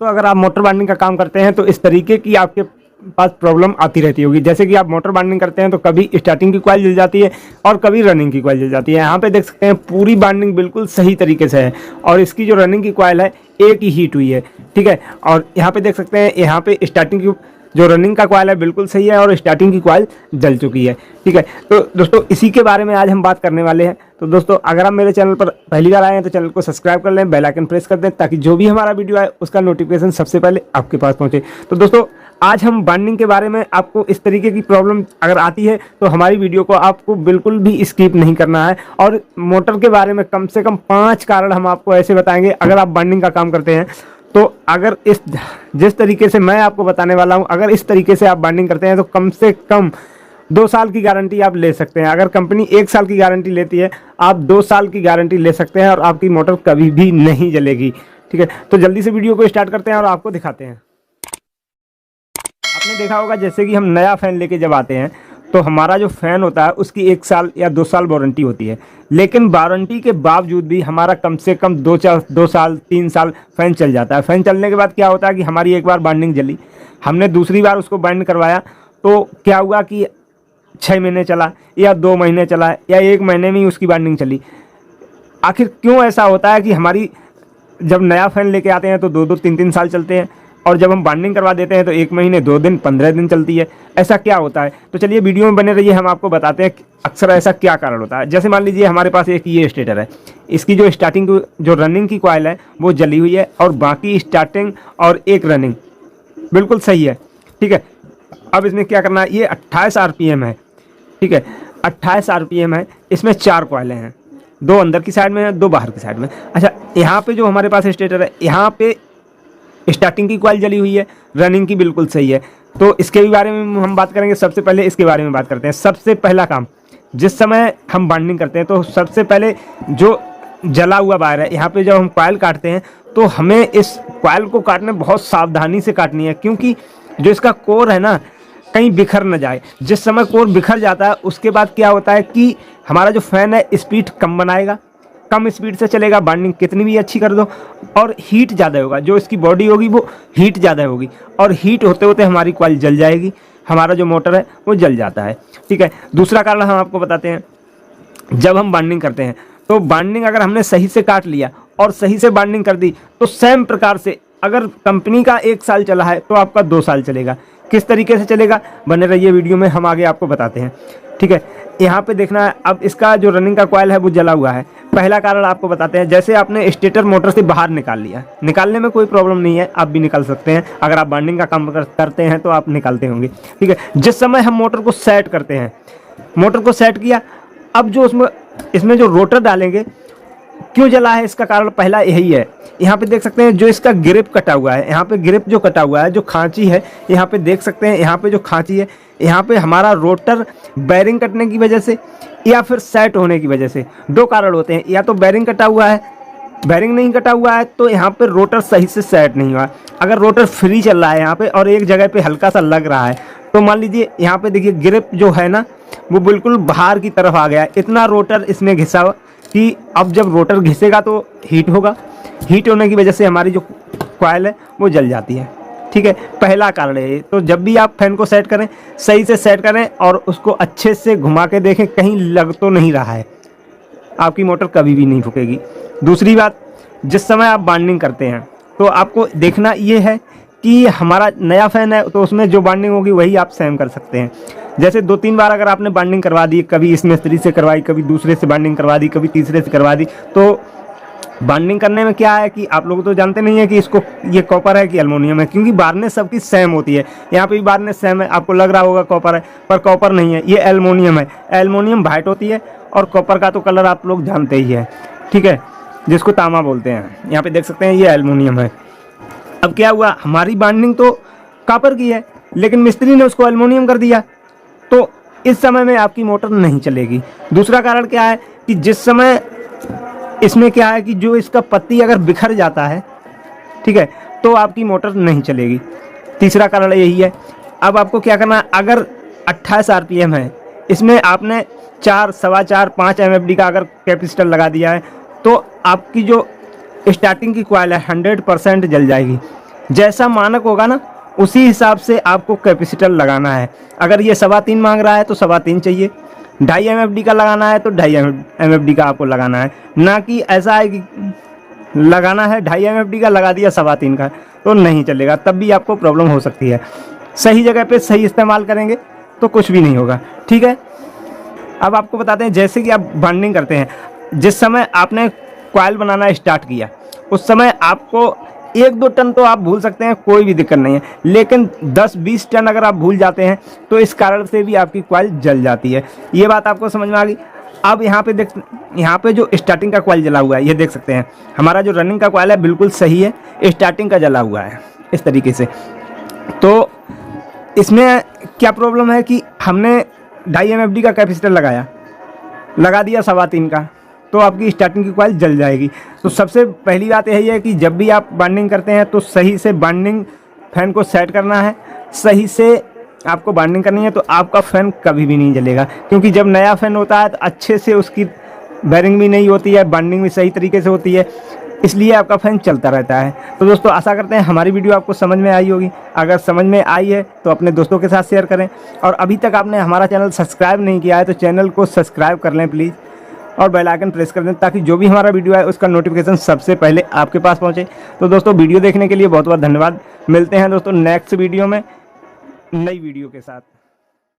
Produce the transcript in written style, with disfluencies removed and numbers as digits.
तो अगर आप मोटर बाइंडिंग का काम करते हैं तो इस तरीके की आपके पास प्रॉब्लम आती रहती होगी। जैसे कि आप मोटर बाइंडिंग करते हैं तो कभी स्टार्टिंग की कॉइल जल जाती है और कभी रनिंग की कॉइल जल जाती है। यहाँ पे देख सकते हैं पूरी बाइंडिंग बिल्कुल सही तरीके से है और इसकी जो रनिंग की कॉइल है एक ही हीट हुई है, ठीक है। और यहाँ पे देख सकते हैं यहाँ पे स्टार्टिंग की जो रनिंग का कॉइल है बिल्कुल सही है और स्टार्टिंग की कॉइल जल चुकी है, ठीक है। तो दोस्तों इसी के बारे में आज हम बात करने वाले हैं। तो दोस्तों अगर आप मेरे चैनल पर पहली बार आए हैं तो चैनल को सब्सक्राइब कर लें, बेल आइकन प्रेस कर दें ताकि जो भी हमारा वीडियो आए उसका नोटिफिकेशन सबसे पहले आपके पास पहुंचे। तो दोस्तों आज हम बाइंडिंग के बारे में, आपको इस तरीके की प्रॉब्लम अगर आती है तो हमारी वीडियो को आपको बिल्कुल भी स्किप नहीं करना है। और मोटर के बारे में कम से कम 5 कारण हम आपको ऐसे बताएंगे अगर आप बाइंडिंग का काम करते हैं तो अगर जिस तरीके से मैं आपको बताने वाला हूं, अगर इस तरीके से आप बाइंडिंग करते हैं तो कम से कम 2 साल की गारंटी आप ले सकते हैं। अगर कंपनी 1 साल की गारंटी लेती है, आप 2 साल की गारंटी ले सकते हैं और आपकी मोटर कभी भी नहीं जलेगी, ठीक है। तो जल्दी से वीडियो को स्टार्ट करते हैं और आपको दिखाते हैं। आपने देखा होगा जैसे कि हम नया फ़ैन लेके जब आते हैं तो हमारा जो फ़ैन होता है उसकी 1 साल या 2 साल वारंटी होती है, लेकिन वारंटी के बावजूद भी हमारा कम से कम 2 साल 3 साल फ़ैन चल जाता है। फ़ैन चलने के बाद क्या होता है कि हमारी एक बार बाइंडिंग जली, हमने दूसरी बार उसको बाइंड करवाया तो क्या हुआ कि 6 महीने चला या 2 महीने चला या 1 महीने में ही उसकी बाइंडिंग चली। आखिर क्यों ऐसा होता है कि हमारी जब नया फ़ैन लेके आते हैं तो 2-2 3-3 साल चलते हैं और जब हम बाइंडिंग करवा देते हैं तो 1 महीने 2 दिन 15 दिन चलती है? ऐसा क्या होता है? तो चलिए वीडियो में बने रहिए, हम आपको बताते हैं अक्सर ऐसा क्या कारण होता है। जैसे मान लीजिए हमारे पास एक ये स्टेटर है, इसकी जो स्टार्टिंग जो रनिंग की कॉइल है वो जली हुई है और बाकी स्टार्टिंग और एक रनिंग बिल्कुल सही है, ठीक है। अब इसमें क्या करना है, ये 28 RPM है, ठीक है। 28 RPM है, इसमें 4 कॉइलें हैं, 2 अंदर की साइड में है, 2 बाहर की साइड में। अच्छा, यहाँ पे जो हमारे पास स्टेटर है, यहाँ पे स्टार्टिंग की कॉइल जली हुई है, रनिंग की बिल्कुल सही है। तो इसके भी बारे में हम बात करेंगे। सबसे पहले इसके बारे में बात करते हैं। सबसे पहला काम, जिस समय हम बाइंडिंग करते हैं तो सबसे पहले जो जला हुआ वायर है, यहाँ पे जब हम कॉइल काटते हैं तो हमें इस कॉइल को काटने बहुत सावधानी से काटनी है, क्योंकि जो इसका कोर है ना कहीं बिखर न जाए। जिस समय कोर बिखर जाता है उसके बाद क्या होता है कि हमारा जो फ़ैन है स्पीड कम बनाएगा, कम स्पीड से चलेगा, बाइंडिंग कितनी भी अच्छी कर दो, और हीट ज़्यादा होगा। जो इसकी बॉडी होगी वो हीट ज़्यादा होगी और हीट होते होते हमारी कॉइल जल जाएगी, हमारा जो मोटर है वो जल जाता है, ठीक है। दूसरा कारण हम आपको बताते हैं, जब हम बाइंडिंग करते हैं तो बाइंडिंग अगर हमने सही से काट लिया और सही से बाइंडिंग कर दी तो सेम प्रकार से अगर कंपनी का 1 साल चला है तो आपका 2 साल चलेगा। किस तरीके से चलेगा, बने रहिए वीडियो में, हम आगे आपको बताते हैं, ठीक है। यहाँ पे देखना है, अब इसका जो रनिंग का कॉइल है वो जला हुआ है। पहला कारण आपको बताते हैं, जैसे आपने स्टेटर मोटर से बाहर निकाल लिया, निकालने में कोई प्रॉब्लम नहीं है, आप भी निकाल सकते हैं। अगर आप बाइंडिंग का काम करते हैं तो आप निकालते होंगे, ठीक है। जिस समय हम मोटर को सेट करते हैं, मोटर को सेट किया, अब जो इसमें जो रोटर डालेंगे, क्यों जला है इसका कारण पहला यही है। यहाँ पे देख सकते हैं जो इसका ग्रिप कटा हुआ है, यहाँ पे ग्रिप जो कटा हुआ है, जो खांची है, यहाँ पे देख सकते हैं, यहाँ पे जो खांची है, यहाँ पे हमारा रोटर बैरिंग कटने की वजह से या फिर सेट होने की वजह से 2 कारण होते हैं। या तो बैरिंग कटा हुआ है, बैरिंग नहीं कटा हुआ है तो यहाँ पे रोटर सही से सेट नहीं हुआ। अगर रोटर फ्री चल रहा है यहाँ पे और एक जगह पे हल्का सा लग रहा है तो मान लीजिए यहाँ पे देखिए ग्रिप जो है ना वो बिल्कुल बाहर की तरफ आ गया है, इतना रोटर इसमें घिसा कि अब जब रोटर घिसेगा तो हीट होगा, हीट होने की वजह से हमारी जो कॉइल है वो जल जाती है, ठीक है। पहला कारण है। तो जब भी आप फैन को सेट करें सही से सेट करें और उसको अच्छे से घुमा के देखें, कहीं लग तो नहीं रहा है, आपकी मोटर कभी भी नहीं फूकेगी। दूसरी बात, जिस समय आप बाइंडिंग करते हैं तो आपको देखना ये है कि हमारा नया फ़ैन है तो उसमें जो बाइंडिंग होगी वही आप सेम कर सकते हैं। जैसे 2-3 बार अगर आपने बाइंडिंग करवा दी, कभी इस मिस्त्री से करवाई, कभी दूसरे से बाइंडिंग करवा दी, कभी तीसरे से करवा दी, तो बाइंडिंग करने में क्या है कि आप लोग तो जानते नहीं है कि इसको ये कॉपर है कि एल्युमिनियम है, क्योंकि बार्नेस सबकी सेम होती है। यहाँ पे भी बार्नेस सेम है, आपको लग रहा होगा कॉपर है, पर कॉपर नहीं है, ये एल्युमिनियम है। एल्युमिनियम वाइट होती है और कॉपर का तो कलर आप लोग जानते ही है, ठीक है, जिसको तांबा बोलते हैं। यहाँ पे देख सकते हैं ये एल्युमिनियम है। अब क्या हुआ, हमारी बाइंडिंग तो कॉपर की है लेकिन मिस्त्री ने उसको एल्युमिनियम कर दिया, तो इस समय में आपकी मोटर नहीं चलेगी। दूसरा कारण क्या है कि जिस समय इसमें क्या है कि जो इसका पत्ती अगर बिखर जाता है, ठीक है, तो आपकी मोटर नहीं चलेगी। तीसरा कारण यही है। अब आपको क्या करना है, अगर 28 RPM है, इसमें आपने 4, सवा 4, 5 MFD का अगर कैपेसिटर लगा दिया है तो आपकी जो स्टार्टिंग की कॉइल है 100% जल जाएगी। जैसा मानक होगा ना उसी हिसाब से आपको कैपेसिटर लगाना है। अगर ये 3.25 मांग रहा है तो 3.25 चाहिए, 2.5 MFD का लगाना है तो 2.5 MFD का आपको लगाना है, ना कि ऐसा है कि लगाना है 2.5 MFD का लगा दिया 3.25 का, तो नहीं चलेगा, तब भी आपको प्रॉब्लम हो सकती है। सही जगह पे सही इस्तेमाल करेंगे तो कुछ भी नहीं होगा, ठीक है। अब आपको बताते हैं, जैसे कि आप बॉन्डिंग करते हैं, जिस समय आपने कॉइल बनाना स्टार्ट किया उस समय आपको 1-2 टन तो आप भूल सकते हैं, कोई भी दिक्कत नहीं है, लेकिन 10-20 टन अगर आप भूल जाते हैं तो इस कारण से भी आपकी कॉइल जल जाती है। ये बात आपको समझ में आ गई। अब यहाँ पे यहाँ पे जो स्टार्टिंग का कॉइल जला हुआ है, ये देख सकते हैं, हमारा जो रनिंग का कॉइल है बिल्कुल सही है, स्टार्टिंग का जला हुआ है इस तरीके से। तो इसमें क्या प्रॉब्लम है कि हमने 2.5 MFD का कैपेसिटर लगा दिया 3.25 का, तो आपकी स्टार्टिंग की कॉइल जल जाएगी। तो सबसे पहली बात यही है कि जब भी आप बॉन्डिंग करते हैं तो सही से बॉन्डिंग फैन को सेट करना है, सही से आपको बॉन्डिंग करनी है, तो आपका फ़ैन कभी भी नहीं जलेगा। क्योंकि जब नया फ़ैन होता है तो अच्छे से उसकी बेरिंग भी नहीं होती है, बॉन्डिंग भी सही तरीके से होती है, इसलिए आपका फ़ैन चलता रहता है। तो दोस्तों आशा करते हैं हमारी वीडियो आपको समझ में आई होगी। अगर समझ में आई है तो अपने दोस्तों के साथ शेयर करें, और अभी तक आपने हमारा चैनल सब्सक्राइब नहीं किया है तो चैनल को सब्सक्राइब कर लें प्लीज़, और बेल आइकन प्रेस कर दें ताकि जो भी हमारा वीडियो है उसका नोटिफिकेशन सबसे पहले आपके पास पहुंचे। तो दोस्तों वीडियो देखने के लिए बहुत बहुत धन्यवाद। मिलते हैं दोस्तों नेक्स्ट वीडियो में नई वीडियो के साथ।